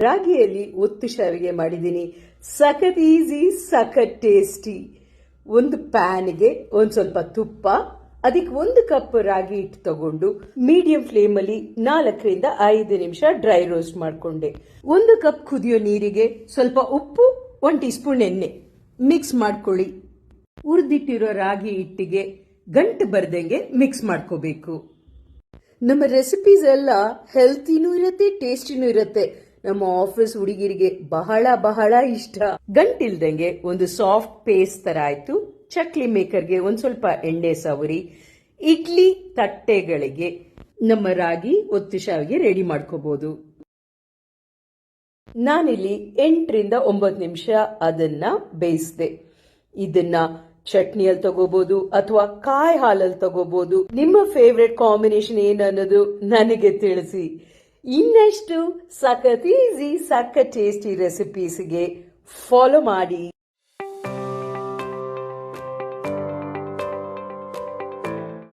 ರಾಗಿಯಲ್ಲಿ ಒತ್ತು ಶಾವಿಗೆ ಮಾಡಿದ್ದೀನಿ. ಸಖತ್ ಈಸಿ, ಸಖತ್ ಟೇಸ್ಟಿ. ಒಂದು ಪ್ಯಾನ್ಗೆ ಒಂದ್ ಸ್ವಲ್ಪ ತುಪ್ಪ, ಅದಕ್ಕೆ 1 ಕಪ್ ರಾಗಿ ಹಿಟ್ಟು ತಗೊಂಡು ಮೀಡಿಯಂ ಫ್ಲೇಮ್ ಅಲ್ಲಿ 4 ರಿಂದ 5 ನಿಮಿಷ ಡ್ರೈ ರೋಸ್ಟ್ ಮಾಡ್ಕೊಂಡೆ. 1 ಕಪ್ ಕುದಿಯೋ ನೀರಿಗೆ ಸ್ವಲ್ಪ ಉಪ್ಪು, 1 ಟೀ ಸ್ಪೂನ್ ಎಣ್ಣೆ ಮಿಕ್ಸ್ ಮಾಡ್ಕೊಳ್ಳಿ. ಹುರಿದಿಟ್ಟಿರೋ ರಾಗಿ ಹಿಟ್ಟಿಗೆ ಗಂಟು ಬರ್ದಂಗೆ ಮಿಕ್ಸ್ ಮಾಡ್ಕೋಬೇಕು. ನಮ್ಮ ರೆಸಿಪೀಸ್ ಎಲ್ಲ ಹೆಲ್ತಿನೂ ಇರುತ್ತೆ, ಟೇಸ್ಟಿನೂ ಇರುತ್ತೆ. ನಮ್ಮ ಆಫೀಸ್ ಹುಡುಗಿರಿಗೆ ಬಹಳ ಬಹಳ ಇಷ್ಟ. ಗಂಟಿಲ್ದಂಗೆ ಒಂದು ಸಾಫ್ಟ್ ಪೇಸ್ಟ್ ತರ ಆಯ್ತು. ಚಕ್ಲಿ ಮೇಕರ್ಗೆ ಒಂದ್ ಸ್ವಲ್ಪ ಎಣ್ಣೆ ಸವರಿ ಇಡ್ಲಿ ತಟ್ಟೆಗಳಿಗೆ ನಮ್ಮ ರಾಗಿ ಒತ್ತು ಶಾವಿಗೆ ರೆಡಿ ಮಾಡ್ಕೋಬಹುದು. ನಾನಿಲ್ಲಿ 8 ರಿಂದ 9 ನಿಮಿಷ ಅದನ್ನ ಬೇಯಿಸಿದೆ. ಇದನ್ನ ಚಟ್ನಿಯಲ್ಲಿ ತಗೋಬಹುದು ಅಥವಾ ಕಾಯಿ ಹಾಲಲ್ಲಿ ತಗೋಬಹುದು. ನಿಮ್ಮ ಫೇವ್ರೆಟ್ ಕಾಂಬಿನೇಷನ್ ಏನನ್ನೋದು ನನಗೆ ತಿಳಿಸಿ. ಇನ್ನಷ್ಟು ಸಖತ್ ಈಸಿ, ಸಖತ್ ಟೇಸ್ಟಿ ರೆಸಿಪೀಸ್ಗೆ ಫಾಲೋ ಮಾಡಿ.